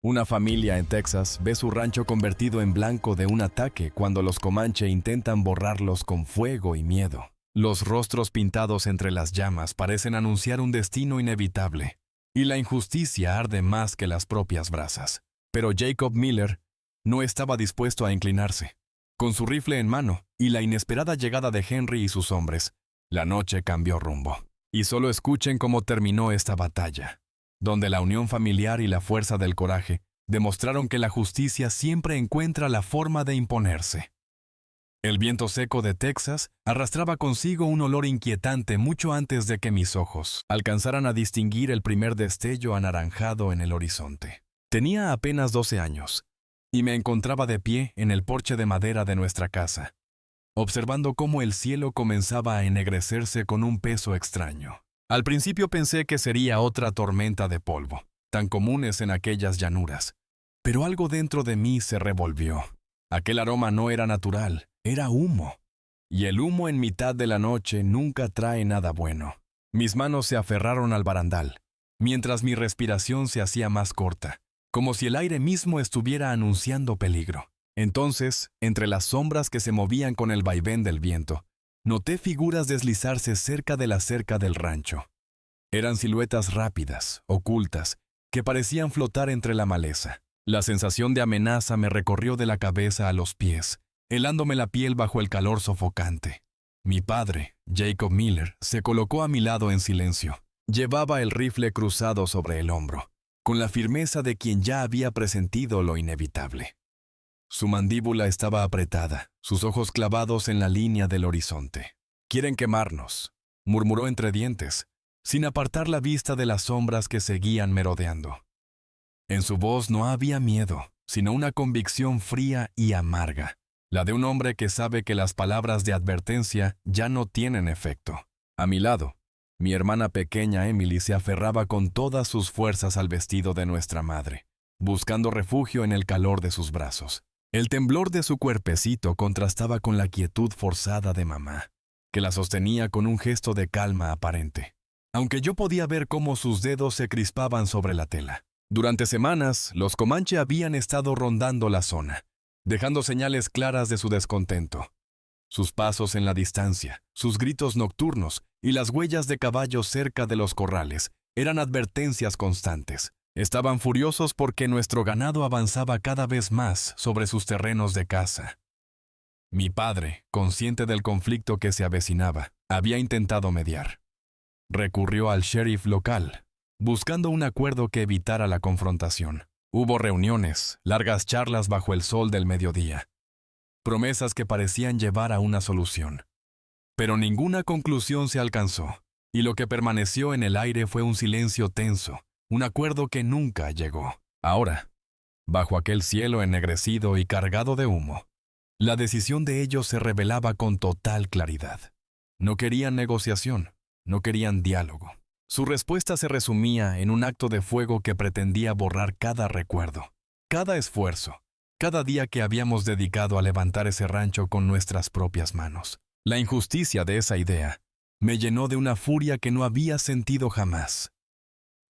Una familia en Texas ve su rancho convertido en blanco de un ataque cuando los Comanche intentan borrarlos con fuego y miedo. Los rostros pintados entre las llamas parecen anunciar un destino inevitable, y la injusticia arde más que las propias brasas. Pero Jacob Miller no estaba dispuesto a inclinarse. Con su rifle en mano y la inesperada llegada de Henry y sus hombres, la noche cambió rumbo. Y solo escuchen cómo terminó esta batalla, donde la unión familiar y la fuerza del coraje demostraron que la justicia siempre encuentra la forma de imponerse. El viento seco de Texas arrastraba consigo un olor inquietante mucho antes de que mis ojos alcanzaran a distinguir el primer destello anaranjado en el horizonte. Tenía apenas 12 años, y me encontraba de pie en el porche de madera de nuestra casa, observando cómo el cielo comenzaba a ennegrecerse con un peso extraño. Al principio pensé que sería otra tormenta de polvo, tan comunes en aquellas llanuras, pero algo dentro de mí se revolvió. Aquel aroma no era natural, era humo, y el humo en mitad de la noche nunca trae nada bueno. Mis manos se aferraron al barandal, mientras mi respiración se hacía más corta, como si el aire mismo estuviera anunciando peligro. Entonces, entre las sombras que se movían con el vaivén del viento, noté figuras deslizarse cerca de la cerca del rancho. Eran siluetas rápidas, ocultas, que parecían flotar entre la maleza. La sensación de amenaza me recorrió de la cabeza a los pies, helándome la piel bajo el calor sofocante. Mi padre, Jacob Miller, se colocó a mi lado en silencio. Llevaba el rifle cruzado sobre el hombro, con la firmeza de quien ya había presentido lo inevitable. Su mandíbula estaba apretada, sus ojos clavados en la línea del horizonte. «Quieren quemarnos», murmuró entre dientes, sin apartar la vista de las sombras que seguían merodeando. En su voz no había miedo, sino una convicción fría y amarga, la de un hombre que sabe que las palabras de advertencia ya no tienen efecto. A mi lado, mi hermana pequeña Emily se aferraba con todas sus fuerzas al vestido de nuestra madre, buscando refugio en el calor de sus brazos. El temblor de su cuerpecito contrastaba con la quietud forzada de mamá, que la sostenía con un gesto de calma aparente, aunque yo podía ver cómo sus dedos se crispaban sobre la tela. Durante semanas, los Comanche habían estado rondando la zona, dejando señales claras de su descontento. Sus pasos en la distancia, sus gritos nocturnos y las huellas de caballos cerca de los corrales eran advertencias constantes. Estaban furiosos porque nuestro ganado avanzaba cada vez más sobre sus terrenos de caza. Mi padre, consciente del conflicto que se avecinaba, había intentado mediar. Recurrió al sheriff local, buscando un acuerdo que evitara la confrontación. Hubo reuniones, largas charlas bajo el sol del mediodía, promesas que parecían llevar a una solución. Pero ninguna conclusión se alcanzó, y lo que permaneció en el aire fue un silencio tenso, un acuerdo que nunca llegó. Ahora, bajo aquel cielo ennegrecido y cargado de humo, la decisión de ellos se revelaba con total claridad. No querían negociación, no querían diálogo. Su respuesta se resumía en un acto de fuego que pretendía borrar cada recuerdo, cada esfuerzo, cada día que habíamos dedicado a levantar ese rancho con nuestras propias manos. La injusticia de esa idea me llenó de una furia que no había sentido jamás.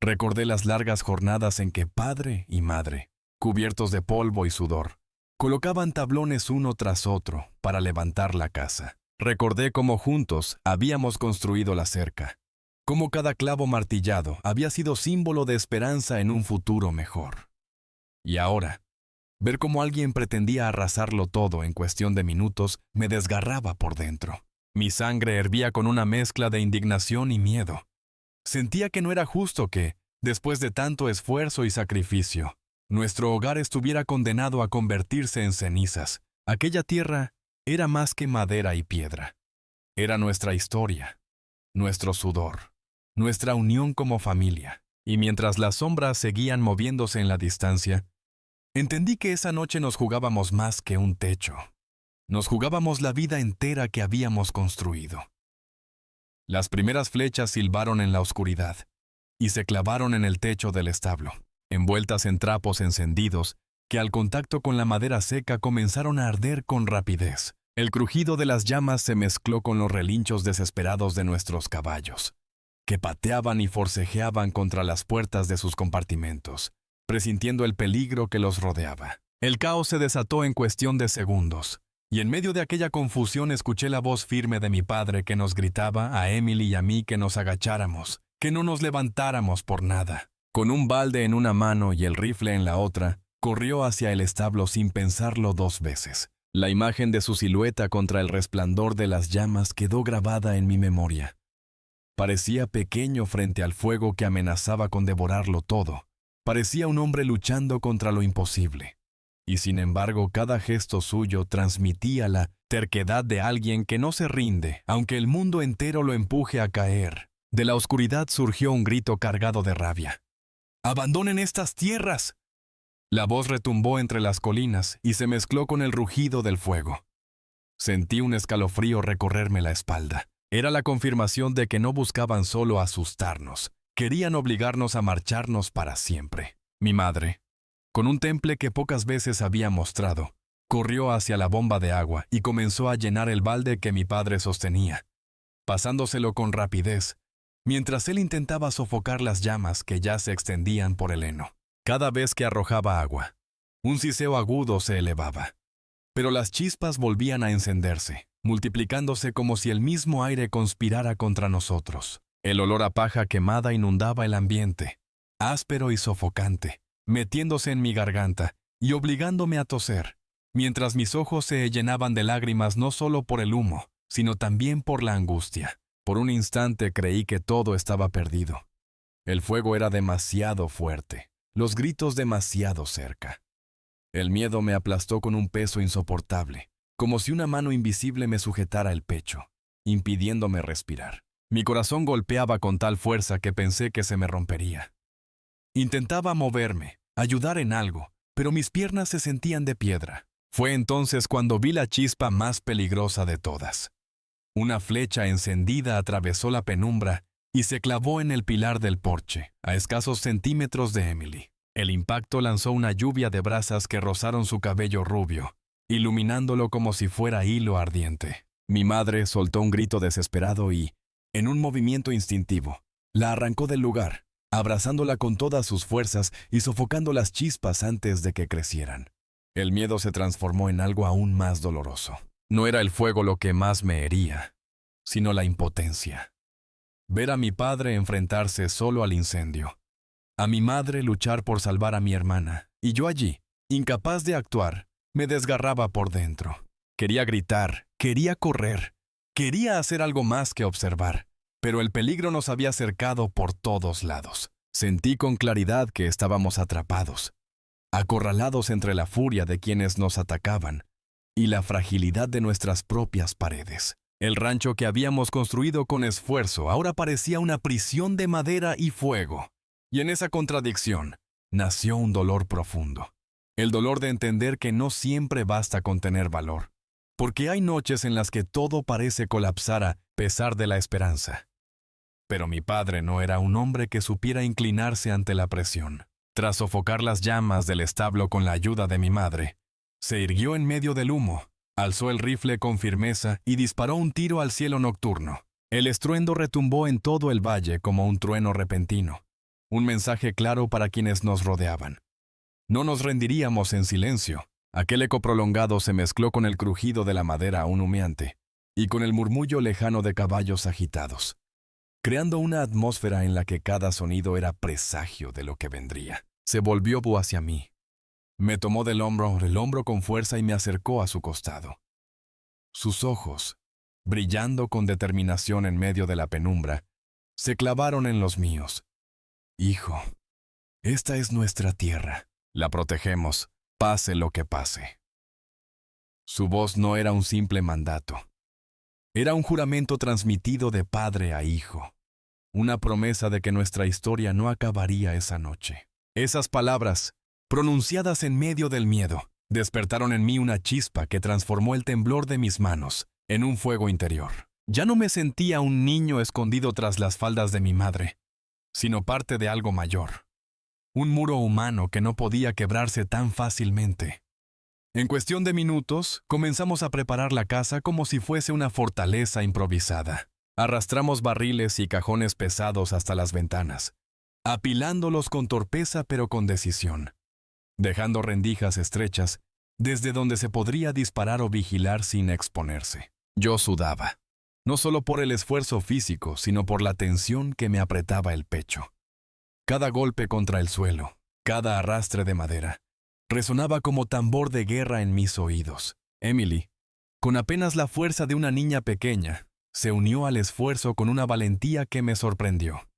Recordé las largas jornadas en que padre y madre, cubiertos de polvo y sudor, colocaban tablones uno tras otro para levantar la casa. Recordé cómo juntos habíamos construido la cerca, cómo cada clavo martillado había sido símbolo de esperanza en un futuro mejor. Y ahora, ver cómo alguien pretendía arrasarlo todo en cuestión de minutos me desgarraba por dentro. Mi sangre hervía con una mezcla de indignación y miedo. Sentía que no era justo que, después de tanto esfuerzo y sacrificio, nuestro hogar estuviera condenado a convertirse en cenizas. Aquella tierra era más que madera y piedra. Era nuestra historia, nuestro sudor, nuestra unión como familia. Y mientras las sombras seguían moviéndose en la distancia, entendí que esa noche nos jugábamos más que un techo. Nos jugábamos la vida entera que habíamos construido. Las primeras flechas silbaron en la oscuridad y se clavaron en el techo del establo, envueltas en trapos encendidos que al contacto con la madera seca comenzaron a arder con rapidez. El crujido de las llamas se mezcló con los relinchos desesperados de nuestros caballos, que pateaban y forcejeaban contra las puertas de sus compartimentos. presintiendo el peligro que los rodeaba. El caos se desató en cuestión de segundos, y en medio de aquella confusión escuché la voz firme de mi padre que nos gritaba a Emily y a mí que nos agacháramos, que no nos levantáramos por nada. Con un balde en una mano y el rifle en la otra, corrió hacia el establo sin pensarlo 2 veces. La imagen de su silueta contra el resplandor de las llamas quedó grabada en mi memoria. Parecía pequeño frente al fuego que amenazaba con devorarlo todo. Parecía un hombre luchando contra lo imposible. Y sin embargo, cada gesto suyo transmitía la terquedad de alguien que no se rinde, aunque el mundo entero lo empuje a caer. De la oscuridad surgió un grito cargado de rabia. ¡Abandonen estas tierras! La voz retumbó entre las colinas y se mezcló con el rugido del fuego. Sentí un escalofrío recorrerme la espalda. Era la confirmación de que no buscaban solo asustarnos, querían obligarnos a marcharnos para siempre. Mi madre, con un temple que pocas veces había mostrado, corrió hacia la bomba de agua y comenzó a llenar el balde que mi padre sostenía, pasándoselo con rapidez, mientras él intentaba sofocar las llamas que ya se extendían por el heno. Cada vez que arrojaba agua, un siseo agudo se elevaba, pero las chispas volvían a encenderse, multiplicándose como si el mismo aire conspirara contra nosotros. El olor a paja quemada inundaba el ambiente, áspero y sofocante, metiéndose en mi garganta y obligándome a toser, mientras mis ojos se llenaban de lágrimas no solo por el humo, sino también por la angustia. Por un instante creí que todo estaba perdido. El fuego era demasiado fuerte, los gritos demasiado cerca. El miedo me aplastó con un peso insoportable, como si una mano invisible me sujetara el pecho, impidiéndome respirar. Mi corazón golpeaba con tal fuerza que pensé que se me rompería. Intentaba moverme, ayudar en algo, pero mis piernas se sentían de piedra. Fue entonces cuando vi la chispa más peligrosa de todas. Una flecha encendida atravesó la penumbra y se clavó en el pilar del porche, a escasos centímetros de Emily. El impacto lanzó una lluvia de brasas que rozaron su cabello rubio, iluminándolo como si fuera hilo ardiente. Mi madre soltó un grito desesperado y, en un movimiento instintivo, la arrancó del lugar, abrazándola con todas sus fuerzas y sofocando las chispas antes de que crecieran. El miedo se transformó en algo aún más doloroso. No era el fuego lo que más me hería, sino la impotencia. Ver a mi padre enfrentarse solo al incendio, a mi madre luchar por salvar a mi hermana, y yo allí, incapaz de actuar, me desgarraba por dentro. Quería gritar, quería correr, quería hacer algo más que observar, pero el peligro nos había cercado por todos lados. Sentí con claridad que estábamos atrapados, acorralados entre la furia de quienes nos atacaban y la fragilidad de nuestras propias paredes. El rancho que habíamos construido con esfuerzo ahora parecía una prisión de madera y fuego. Y en esa contradicción nació un dolor profundo. El dolor de entender que no siempre basta con tener valor, porque hay noches en las que todo parece colapsar a pesar de la esperanza. Pero mi padre no era un hombre que supiera inclinarse ante la presión. Tras sofocar las llamas del establo con la ayuda de mi madre, se irguió en medio del humo, alzó el rifle con firmeza y disparó un tiro al cielo nocturno. El estruendo retumbó en todo el valle como un trueno repentino, un mensaje claro para quienes nos rodeaban. No nos rendiríamos en silencio. Aquel eco prolongado se mezcló con el crujido de la madera aún humeante y con el murmullo lejano de caballos agitados, creando una atmósfera en la que cada sonido era presagio de lo que vendría. Se volvió hacia mí. Me tomó del hombro con fuerza y me acercó a su costado. Sus ojos, brillando con determinación en medio de la penumbra, se clavaron en los míos. Hijo, esta es nuestra tierra. La protegemos, pase lo que pase. Su voz no era un simple mandato. Era un juramento transmitido de padre a hijo. Una promesa de que nuestra historia no acabaría esa noche. Esas palabras, pronunciadas en medio del miedo, despertaron en mí una chispa que transformó el temblor de mis manos en un fuego interior. Ya no me sentía un niño escondido tras las faldas de mi madre, sino parte de algo mayor. Un muro humano que no podía quebrarse tan fácilmente. En cuestión de minutos, comenzamos a preparar la casa como si fuese una fortaleza improvisada. Arrastramos barriles y cajones pesados hasta las ventanas. apilándolos con torpeza pero con decisión, dejando rendijas estrechas desde donde se podría disparar o vigilar sin exponerse. Yo sudaba, no solo por el esfuerzo físico, sino por la tensión que me apretaba el pecho. Cada golpe contra el suelo, cada arrastre de madera, resonaba como tambor de guerra en mis oídos. Emily, con apenas la fuerza de una niña pequeña, se unió al esfuerzo con una valentía que me sorprendió.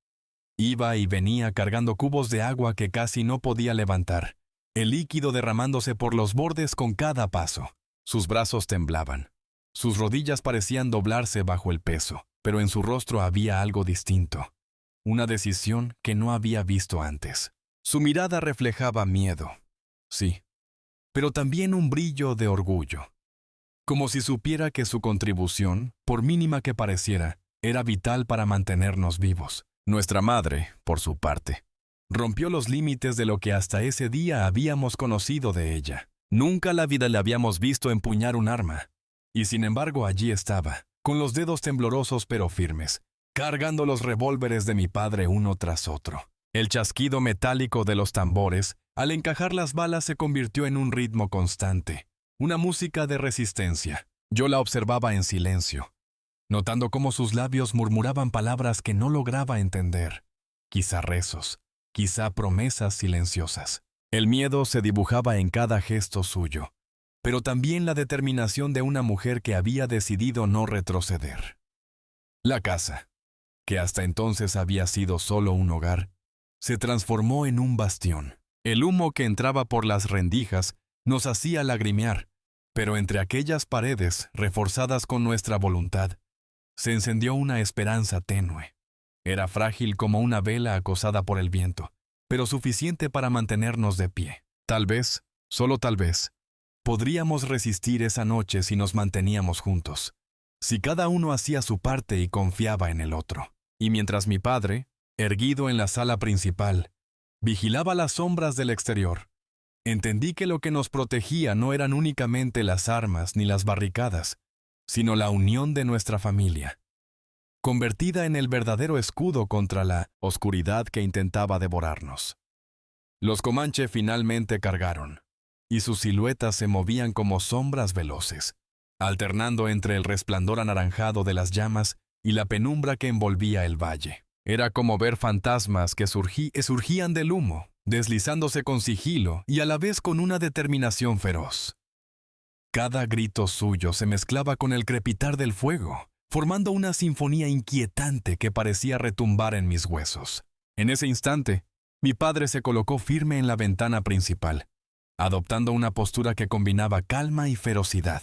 Iba y venía cargando cubos de agua que casi no podía levantar, el líquido derramándose por los bordes con cada paso. Sus brazos temblaban. Sus rodillas parecían doblarse bajo el peso, pero en su rostro había algo distinto, una decisión que no había visto antes. Su mirada reflejaba miedo, sí, pero también un brillo de orgullo, como si supiera que su contribución, por mínima que pareciera, era vital para mantenernos vivos. Nuestra madre, por su parte, rompió los límites de lo que hasta ese día habíamos conocido de ella. Nunca en la vida le habíamos visto empuñar un arma, y sin embargo allí estaba, con los dedos temblorosos pero firmes, cargando los revólveres de mi padre uno tras otro. El chasquido metálico de los tambores, al encajar las balas, se convirtió en un ritmo constante, una música de resistencia. Yo la observaba en silencio, notando cómo sus labios murmuraban palabras que no lograba entender, quizá rezos, quizá promesas silenciosas. El miedo se dibujaba en cada gesto suyo, pero también la determinación de una mujer que había decidido no retroceder. La casa, que hasta entonces había sido solo un hogar, se transformó en un bastión. El humo que entraba por las rendijas nos hacía lagrimear, pero entre aquellas paredes, reforzadas con nuestra voluntad, se encendió una esperanza tenue. Era frágil como una vela acosada por el viento, pero suficiente para mantenernos de pie. Tal vez, solo tal vez, podríamos resistir esa noche si nos manteníamos juntos, si cada uno hacía su parte y confiaba en el otro. Y mientras mi padre, erguido en la sala principal, vigilaba las sombras del exterior, entendí que lo que nos protegía no eran únicamente las armas ni las barricadas, sino la unión de nuestra familia, convertida en el verdadero escudo contra la oscuridad que intentaba devorarnos. Los Comanche finalmente cargaron, y sus siluetas se movían como sombras veloces, alternando entre el resplandor anaranjado de las llamas y la penumbra que envolvía el valle. Era como ver fantasmas que surgían del humo, deslizándose con sigilo y a la vez con una determinación feroz. Cada grito suyo se mezclaba con el crepitar del fuego, formando una sinfonía inquietante que parecía retumbar en mis huesos. En ese instante, mi padre se colocó firme en la ventana principal, adoptando una postura que combinaba calma y ferocidad.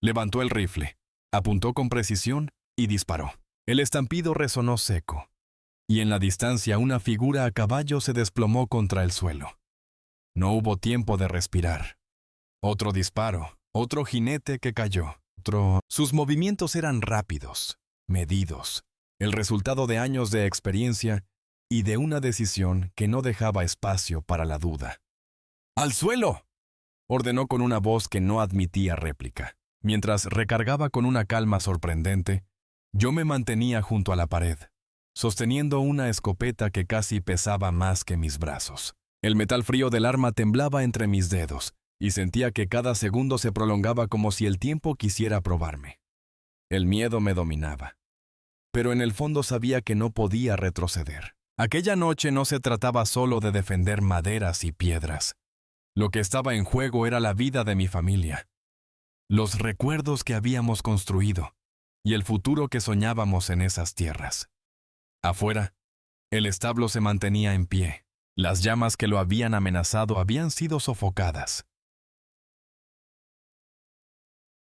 Levantó el rifle, apuntó con precisión y disparó. El estampido resonó seco, y en la distancia una figura a caballo se desplomó contra el suelo. No hubo tiempo de respirar. Otro disparo, otro jinete que cayó. Sus movimientos eran rápidos, medidos, el resultado de años de experiencia y de una decisión que no dejaba espacio para la duda. ¡Al suelo!, ordenó con una voz que no admitía réplica. Mientras recargaba con una calma sorprendente, yo me mantenía junto a la pared, sosteniendo una escopeta que casi pesaba más que mis brazos. El metal frío del arma temblaba entre mis dedos, y sentía que cada segundo se prolongaba como si el tiempo quisiera probarme. El miedo me dominaba, pero en el fondo sabía que no podía retroceder. Aquella noche no se trataba solo de defender maderas y piedras. Lo que estaba en juego era la vida de mi familia, los recuerdos que habíamos construido y el futuro que soñábamos en esas tierras. Afuera, el establo se mantenía en pie. Las llamas que lo habían amenazado habían sido sofocadas,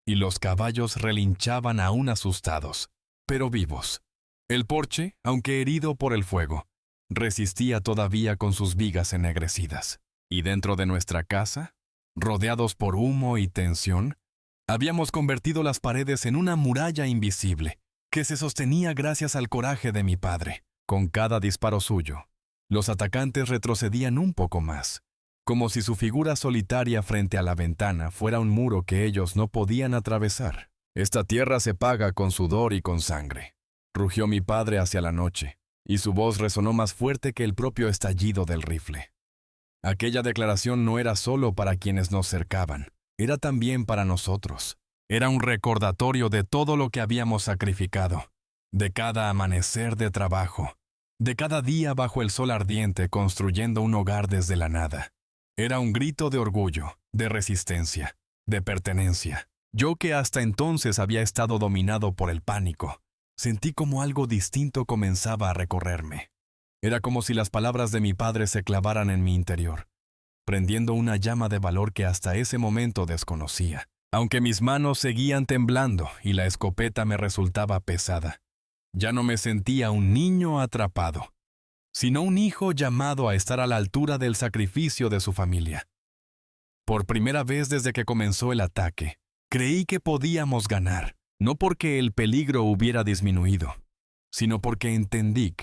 y los caballos relinchaban aún asustados, pero vivos. El porche, aunque herido por el fuego, resistía todavía con sus vigas ennegrecidas. Y dentro de nuestra casa, rodeados por humo y tensión, habíamos convertido las paredes en una muralla invisible, que se sostenía gracias al coraje de mi padre. Con cada disparo suyo, los atacantes retrocedían un poco más, como si su figura solitaria frente a la ventana fuera un muro que ellos no podían atravesar. «Esta tierra se paga con sudor y con sangre», rugió mi padre hacia la noche, y su voz resonó más fuerte que el propio estallido del rifle. Aquella declaración no era solo para quienes nos cercaban, era también para nosotros. Era un recordatorio de todo lo que habíamos sacrificado, de cada amanecer de trabajo, de cada día bajo el sol ardiente construyendo un hogar desde la nada. Era un grito de orgullo, de resistencia, de pertenencia. Yo que hasta entonces había estado dominado por el pánico, sentí como algo distinto comenzaba a recorrerme. Era como si las palabras de mi padre se clavaran en mi interior, prendiendo una llama de valor que hasta ese momento desconocía. Aunque mis manos seguían temblando y la escopeta me resultaba pesada, ya no me sentía un niño atrapado, sino un hijo llamado a estar a la altura del sacrificio de su familia. Por primera vez desde que comenzó el ataque, creí que podíamos ganar, no porque el peligro hubiera disminuido, sino porque entendí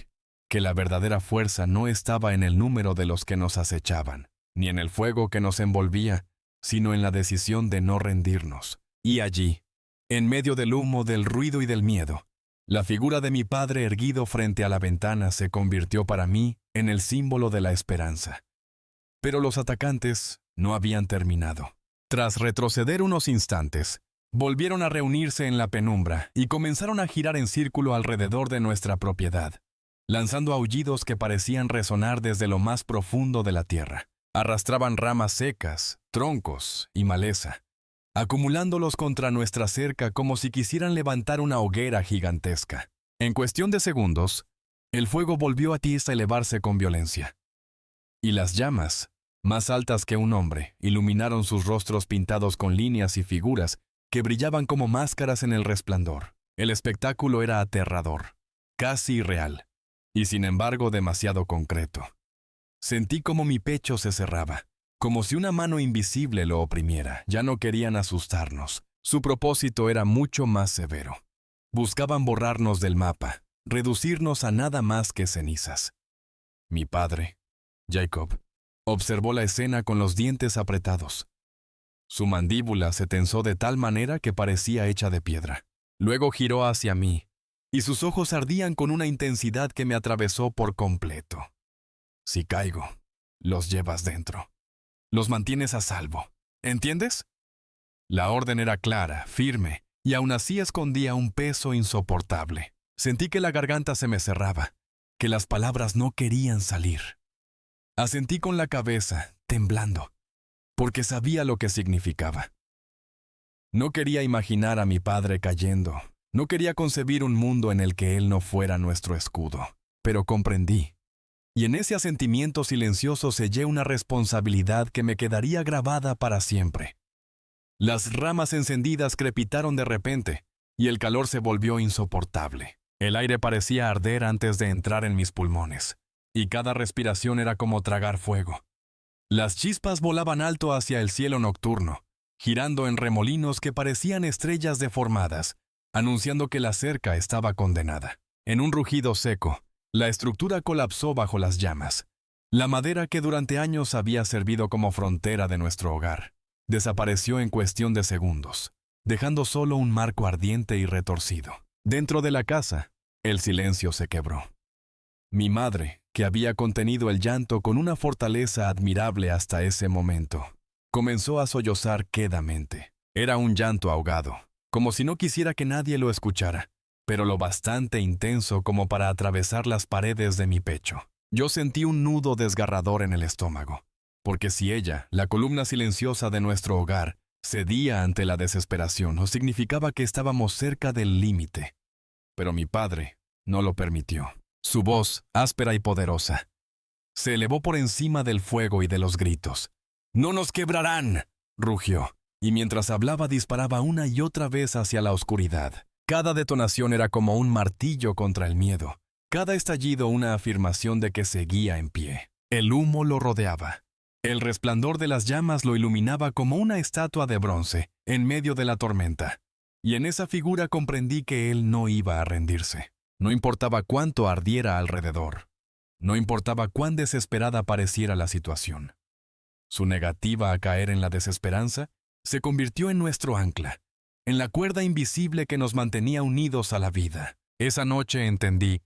que la verdadera fuerza no estaba en el número de los que nos acechaban, ni en el fuego que nos envolvía, sino en la decisión de no rendirnos. Y allí, en medio del humo, del ruido y del miedo, la figura de mi padre erguido frente a la ventana se convirtió para mí en el símbolo de la esperanza. Pero los atacantes no habían terminado. Tras retroceder unos instantes, volvieron a reunirse en la penumbra y comenzaron a girar en círculo alrededor de nuestra propiedad, lanzando aullidos que parecían resonar desde lo más profundo de la tierra. Arrastraban ramas secas, troncos y maleza, acumulándolos contra nuestra cerca como si quisieran levantar una hoguera gigantesca. En cuestión de segundos, el fuego volvió a elevarse con violencia. Y las llamas, más altas que un hombre, iluminaron sus rostros pintados con líneas y figuras que brillaban como máscaras en el resplandor. El espectáculo era aterrador, casi irreal, y sin embargo demasiado concreto. Sentí como mi pecho se cerraba, como si una mano invisible lo oprimiera. Ya no querían asustarnos. Su propósito era mucho más severo. Buscaban borrarnos del mapa, reducirnos a nada más que cenizas. Mi padre, Jacob, observó la escena con los dientes apretados. Su mandíbula se tensó de tal manera que parecía hecha de piedra. Luego giró hacia mí, y sus ojos ardían con una intensidad que me atravesó por completo. Si caigo, los llevas dentro. Los mantienes a salvo. ¿Entiendes? La orden era clara, firme, y aún así escondía un peso insoportable. Sentí que la garganta se me cerraba, que las palabras no querían salir. Asentí con la cabeza, temblando, porque sabía lo que significaba. No quería imaginar a mi padre cayendo. No quería concebir un mundo en el que él no fuera nuestro escudo. Pero comprendí. Y en ese asentimiento silencioso sellé una responsabilidad que me quedaría grabada para siempre. Las ramas encendidas crepitaron de repente, y el calor se volvió insoportable. El aire parecía arder antes de entrar en mis pulmones, y cada respiración era como tragar fuego. Las chispas volaban alto hacia el cielo nocturno, girando en remolinos que parecían estrellas deformadas, anunciando que la cerca estaba condenada. En un rugido seco, la estructura colapsó bajo las llamas. La madera que durante años había servido como frontera de nuestro hogar desapareció en cuestión de segundos, dejando solo un marco ardiente y retorcido. Dentro de la casa, el silencio se quebró. Mi madre, que había contenido el llanto con una fortaleza admirable hasta ese momento, comenzó a sollozar quedamente. Era un llanto ahogado, como si no quisiera que nadie lo escuchara, pero lo bastante intenso como para atravesar las paredes de mi pecho. Yo sentí un nudo desgarrador en el estómago, porque si ella, la columna silenciosa de nuestro hogar, cedía ante la desesperación, o significaba que estábamos cerca del límite. Pero mi padre no lo permitió. Su voz, áspera y poderosa, se elevó por encima del fuego y de los gritos. «¡No nos quebrarán!», rugió, y mientras hablaba disparaba una y otra vez hacia la oscuridad. Cada detonación era como un martillo contra el miedo, cada estallido una afirmación de que seguía en pie. El humo lo rodeaba. El resplandor de las llamas lo iluminaba como una estatua de bronce en medio de la tormenta. Y en esa figura comprendí que él no iba a rendirse. No importaba cuánto ardiera alrededor. No importaba cuán desesperada pareciera la situación. Su negativa a caer en la desesperanza se convirtió en nuestro ancla, en la cuerda invisible que nos mantenía unidos a la vida. Esa noche entendí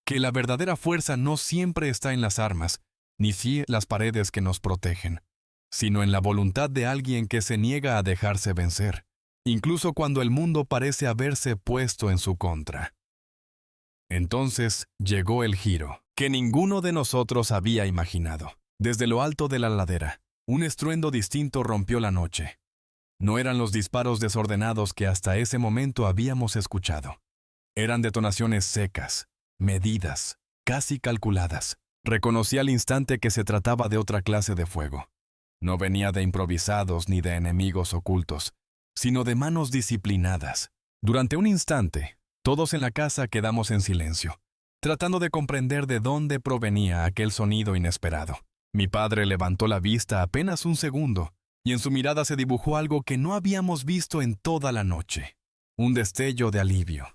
que la verdadera fuerza no siempre está en las armas, ni las paredes que nos protegen, sino en la voluntad de alguien que se niega a dejarse vencer, incluso cuando el mundo parece haberse puesto en su contra. Entonces llegó el giro, que ninguno de nosotros había imaginado. Desde lo alto de la ladera, un estruendo distinto rompió la noche. No eran los disparos desordenados que hasta ese momento habíamos escuchado. Eran detonaciones secas, medidas, casi calculadas. Reconocí al instante que se trataba de otra clase de fuego. No venía de improvisados ni de enemigos ocultos, sino de manos disciplinadas. Durante un instante, todos en la casa quedamos en silencio, tratando de comprender de dónde provenía aquel sonido inesperado. Mi padre levantó la vista apenas un segundo, y en su mirada se dibujó algo que no habíamos visto en toda la noche. Un destello de alivio.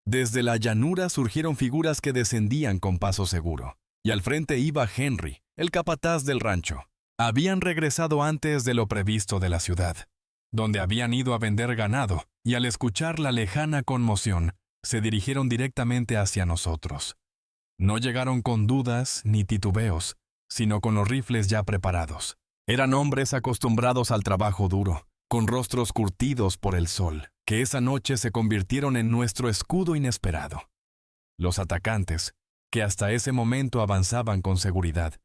Desde la llanura surgieron figuras que descendían con paso seguro, y al frente iba Henry, el capataz del rancho. Habían regresado antes de lo previsto de la ciudad, donde habían ido a vender ganado, y al escuchar la lejana conmoción, se dirigieron directamente hacia nosotros. No llegaron con dudas ni titubeos, sino con los rifles ya preparados. Eran hombres acostumbrados al trabajo duro, con rostros curtidos por el sol, que esa noche se convirtieron en nuestro escudo inesperado. Los atacantes, que hasta ese momento avanzaban con seguridad,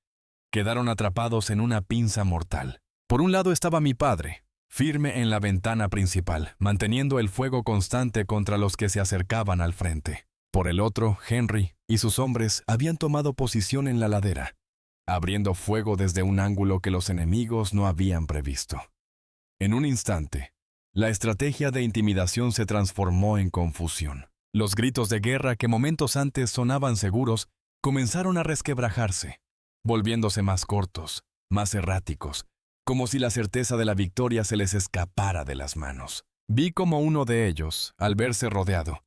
quedaron atrapados en una pinza mortal. Por un lado estaba mi padre, firme en la ventana principal, manteniendo el fuego constante contra los que se acercaban al frente. Por el otro, Henry y sus hombres habían tomado posición en la ladera, abriendo fuego desde un ángulo que los enemigos no habían previsto. En un instante, la estrategia de intimidación se transformó en confusión. Los gritos de guerra que momentos antes sonaban seguros comenzaron a resquebrajarse, volviéndose más cortos, más erráticos, como si la certeza de la victoria se les escapara de las manos. Vi como uno de ellos, al verse rodeado,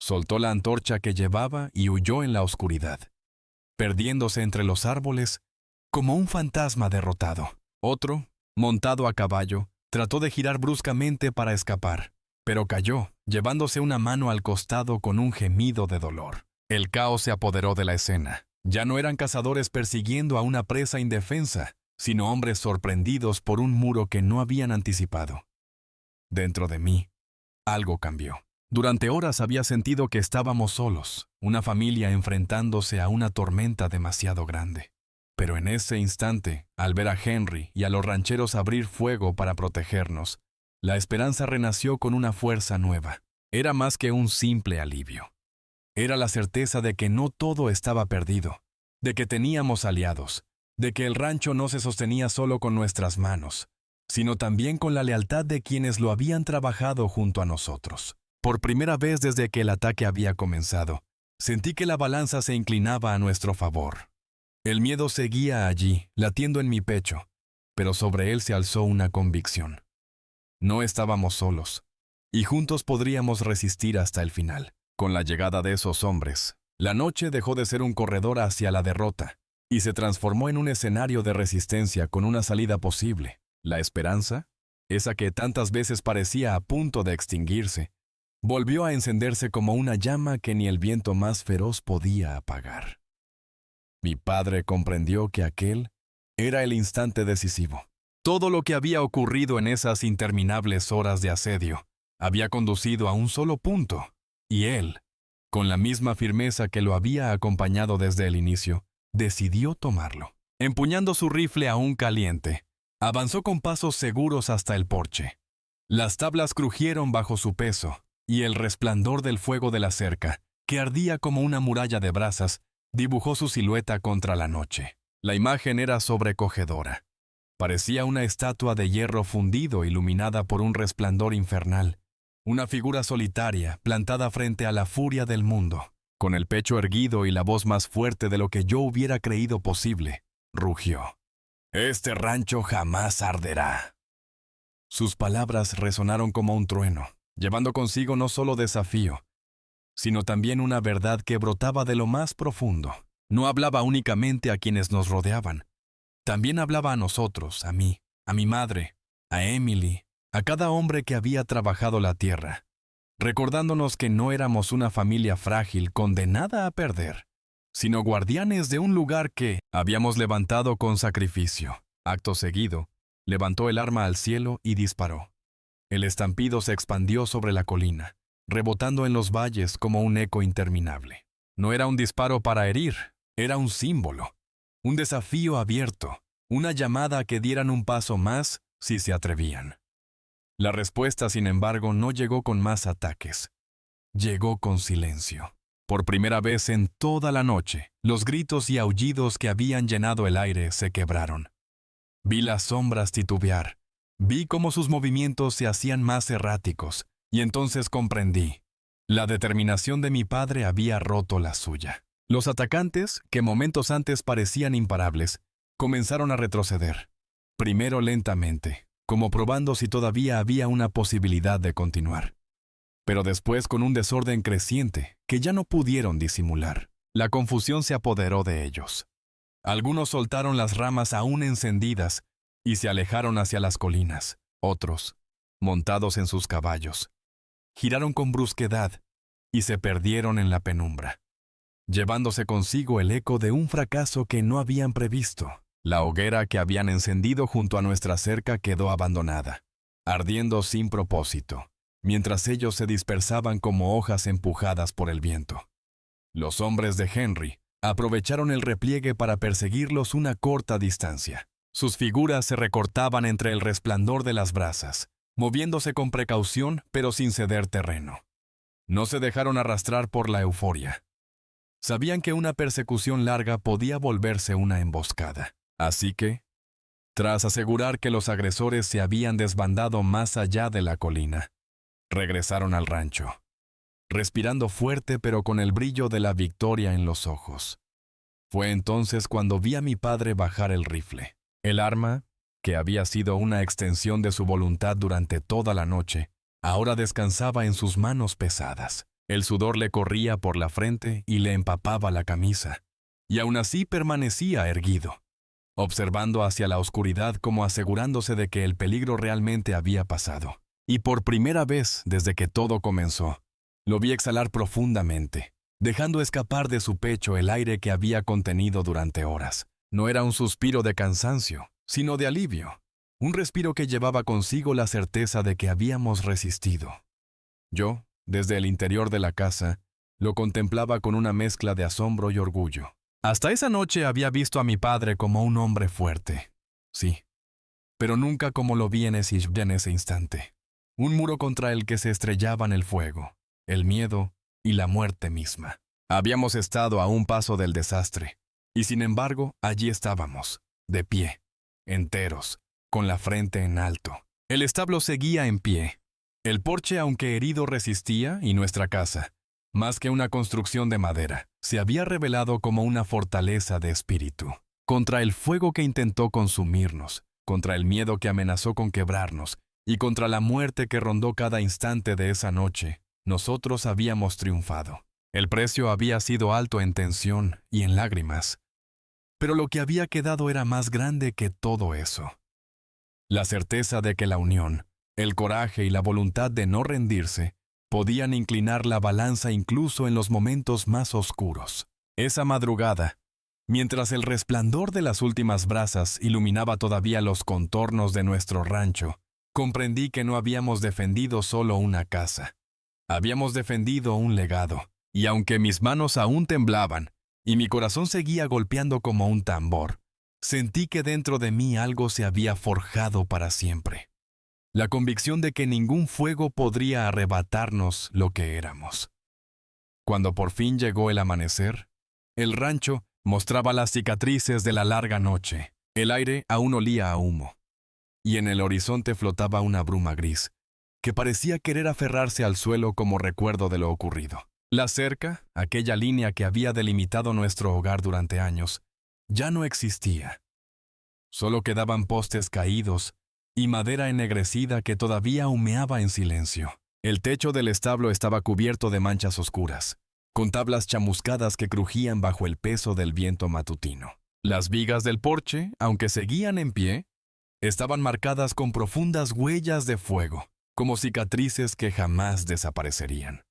soltó la antorcha que llevaba y huyó en la oscuridad, perdiéndose entre los árboles como un fantasma derrotado. Otro, montado a caballo, trató de girar bruscamente para escapar, pero cayó, llevándose una mano al costado con un gemido de dolor. El caos se apoderó de la escena. Ya no eran cazadores persiguiendo a una presa indefensa, sino hombres sorprendidos por un muro que no habían anticipado. Dentro de mí, algo cambió. Durante horas había sentido que estábamos solos, una familia enfrentándose a una tormenta demasiado grande. Pero en ese instante, al ver a Henry y a los rancheros abrir fuego para protegernos, la esperanza renació con una fuerza nueva. Era más que un simple alivio. Era la certeza de que no todo estaba perdido, de que teníamos aliados, de que el rancho no se sostenía solo con nuestras manos, sino también con la lealtad de quienes lo habían trabajado junto a nosotros. Por primera vez desde que el ataque había comenzado, sentí que la balanza se inclinaba a nuestro favor. El miedo seguía allí, latiendo en mi pecho, pero sobre él se alzó una convicción. No estábamos solos, y juntos podríamos resistir hasta el final. Con la llegada de esos hombres, la noche dejó de ser un corredor hacia la derrota, y se transformó en un escenario de resistencia con una salida posible. La esperanza, esa que tantas veces parecía a punto de extinguirse, volvió a encenderse como una llama que ni el viento más feroz podía apagar. Mi padre comprendió que aquel era el instante decisivo. Todo lo que había ocurrido en esas interminables horas de asedio había conducido a un solo punto, y él, con la misma firmeza que lo había acompañado desde el inicio, decidió tomarlo. Empuñando su rifle aún caliente, avanzó con pasos seguros hasta el porche. Las tablas crujieron bajo su peso, y el resplandor del fuego de la cerca, que ardía como una muralla de brasas, dibujó su silueta contra la noche. La imagen era sobrecogedora. Parecía una estatua de hierro fundido iluminada por un resplandor infernal. Una figura solitaria, plantada frente a la furia del mundo. Con el pecho erguido y la voz más fuerte de lo que yo hubiera creído posible, rugió: «Este rancho jamás arderá». Sus palabras resonaron como un trueno, llevando consigo no solo desafío, sino también una verdad que brotaba de lo más profundo. No hablaba únicamente a quienes nos rodeaban. También hablaba a nosotros, a mí, a mi madre, a Emily, a cada hombre que había trabajado la tierra, recordándonos que no éramos una familia frágil condenada a perder, sino guardianes de un lugar que habíamos levantado con sacrificio. Acto seguido, levantó el arma al cielo y disparó. El estampido se expandió sobre la colina, rebotando en los valles como un eco interminable. No era un disparo para herir, era un símbolo, un desafío abierto, una llamada a que dieran un paso más si se atrevían. La respuesta, sin embargo, no llegó con más ataques. Llegó con silencio. Por primera vez en toda la noche, los gritos y aullidos que habían llenado el aire se quebraron. Vi las sombras titubear. Vi cómo sus movimientos se hacían más erráticos, y entonces comprendí. La determinación de mi padre había roto la suya. Los atacantes, que momentos antes parecían imparables, comenzaron a retroceder. Primero lentamente, como probando si todavía había una posibilidad de continuar. Pero después con un desorden creciente que ya no pudieron disimular. La confusión se apoderó de ellos. Algunos soltaron las ramas aún encendidas y se alejaron hacia las colinas. Otros, montados en sus caballos, giraron con brusquedad y se perdieron en la penumbra, llevándose consigo el eco de un fracaso que no habían previsto. La hoguera que habían encendido junto a nuestra cerca quedó abandonada, ardiendo sin propósito, mientras ellos se dispersaban como hojas empujadas por el viento. Los hombres de Henry aprovecharon el repliegue para perseguirlos una corta distancia. Sus figuras se recortaban entre el resplandor de las brasas, moviéndose con precaución pero sin ceder terreno. No se dejaron arrastrar por la euforia. Sabían que una persecución larga podía volverse una emboscada. Así que, tras asegurar que los agresores se habían desbandado más allá de la colina, regresaron al rancho, respirando fuerte pero con el brillo de la victoria en los ojos. Fue entonces cuando vi a mi padre bajar el rifle. El arma, que había sido una extensión de su voluntad durante toda la noche, ahora descansaba en sus manos pesadas. El sudor le corría por la frente y le empapaba la camisa, y aún así permanecía erguido, observando hacia la oscuridad como asegurándose de que el peligro realmente había pasado. Y por primera vez desde que todo comenzó, lo vi exhalar profundamente, dejando escapar de su pecho el aire que había contenido durante horas. No era un suspiro de cansancio, sino de alivio, un respiro que llevaba consigo la certeza de que habíamos resistido. Yo, desde el interior de la casa, lo contemplaba con una mezcla de asombro y orgullo. Hasta esa noche había visto a mi padre como un hombre fuerte, sí, pero nunca como lo vi en ese instante. Un muro contra el que se estrellaban el fuego, el miedo y la muerte misma. Habíamos estado a un paso del desastre, y sin embargo, allí estábamos, de pie, enteros, con la frente en alto. El establo seguía en pie. El porche, aunque herido, resistía, y nuestra casa, más que una construcción de madera, se había revelado como una fortaleza de espíritu. Contra el fuego que intentó consumirnos, contra el miedo que amenazó con quebrarnos, y contra la muerte que rondó cada instante de esa noche, nosotros habíamos triunfado. El precio había sido alto en tensión y en lágrimas, pero lo que había quedado era más grande que todo eso. La certeza de que la unión, el coraje y la voluntad de no rendirse podían inclinar la balanza incluso en los momentos más oscuros. Esa madrugada, mientras el resplandor de las últimas brasas iluminaba todavía los contornos de nuestro rancho, comprendí que no habíamos defendido solo una casa. Habíamos defendido un legado, y aunque mis manos aún temblaban y mi corazón seguía golpeando como un tambor, sentí que dentro de mí algo se había forjado para siempre. La convicción de que ningún fuego podría arrebatarnos lo que éramos. Cuando por fin llegó el amanecer, el rancho mostraba las cicatrices de la larga noche. El aire aún olía a humo, y en el horizonte flotaba una bruma gris, que parecía querer aferrarse al suelo como recuerdo de lo ocurrido. La cerca, aquella línea que había delimitado nuestro hogar durante años, ya no existía. Solo quedaban postes caídos y madera ennegrecida que todavía humeaba en silencio. El techo del establo estaba cubierto de manchas oscuras, con tablas chamuscadas que crujían bajo el peso del viento matutino. Las vigas del porche, aunque seguían en pie, estaban marcadas con profundas huellas de fuego, como cicatrices que jamás desaparecerían.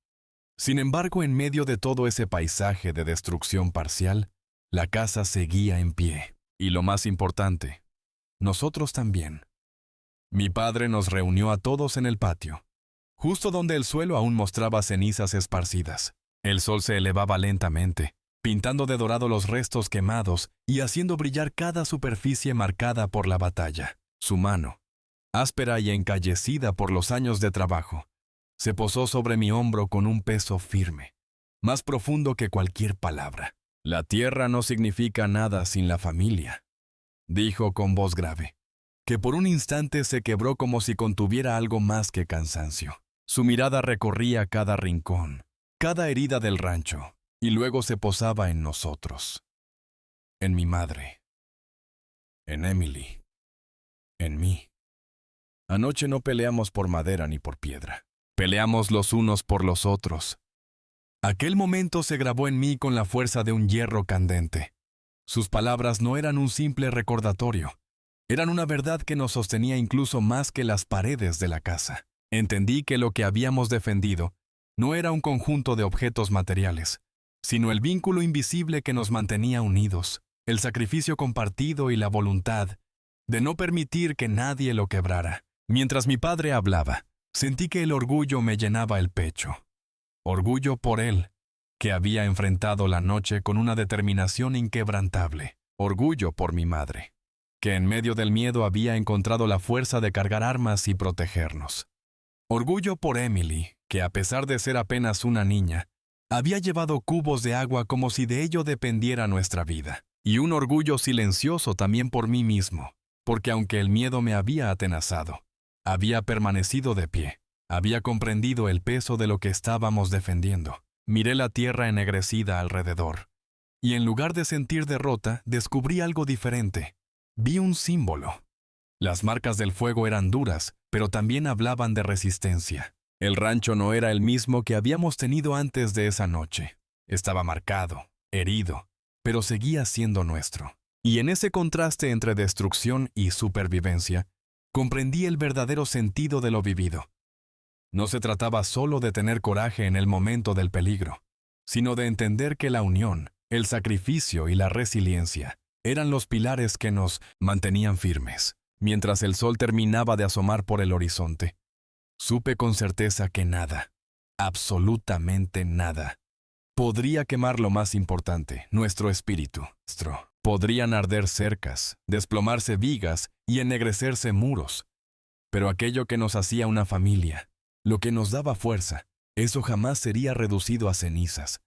Sin embargo, en medio de todo ese paisaje de destrucción parcial, la casa seguía en pie. Y lo más importante, nosotros también. Mi padre nos reunió a todos en el patio, justo donde el suelo aún mostraba cenizas esparcidas. El sol se elevaba lentamente, pintando de dorado los restos quemados y haciendo brillar cada superficie marcada por la batalla. Su mano, áspera y encallecida por los años de trabajo, se posó sobre mi hombro con un peso firme, más profundo que cualquier palabra. La tierra no significa nada sin la familia, dijo con voz grave, que por un instante se quebró como si contuviera algo más que cansancio. Su mirada recorría cada rincón, cada herida del rancho, y luego se posaba en nosotros, en mi madre, en Emily, en mí. Anoche no peleamos por madera ni por piedra. Peleamos los unos por los otros. Aquel momento se grabó en mí con la fuerza de un hierro candente. Sus palabras no eran un simple recordatorio. Eran una verdad que nos sostenía incluso más que las paredes de la casa. Entendí que lo que habíamos defendido no era un conjunto de objetos materiales, sino el vínculo invisible que nos mantenía unidos, el sacrificio compartido y la voluntad de no permitir que nadie lo quebrara. Mientras mi padre hablaba, sentí que el orgullo me llenaba el pecho. Orgullo por él, que había enfrentado la noche con una determinación inquebrantable. Orgullo por mi madre, que en medio del miedo había encontrado la fuerza de cargar armas y protegernos. Orgullo por Emily, que a pesar de ser apenas una niña, había llevado cubos de agua como si de ello dependiera nuestra vida. Y un orgullo silencioso también por mí mismo, porque aunque el miedo me había atenazado, había permanecido de pie. Había comprendido el peso de lo que estábamos defendiendo. Miré la tierra ennegrecida alrededor, y en lugar de sentir derrota, descubrí algo diferente. Vi un símbolo. Las marcas del fuego eran duras, pero también hablaban de resistencia. El rancho no era el mismo que habíamos tenido antes de esa noche. Estaba marcado, herido, pero seguía siendo nuestro. Y en ese contraste entre destrucción y supervivencia, comprendí el verdadero sentido de lo vivido. No se trataba solo de tener coraje en el momento del peligro, sino de entender que la unión, el sacrificio y la resiliencia eran los pilares que nos mantenían firmes. Mientras el sol terminaba de asomar por el horizonte, supe con certeza que nada, absolutamente nada, podría quemar lo más importante, nuestro espíritu. Podrían arder cercas, desplomarse vigas y ennegrecerse muros, pero aquello que nos hacía una familia, lo que nos daba fuerza, eso jamás sería reducido a cenizas.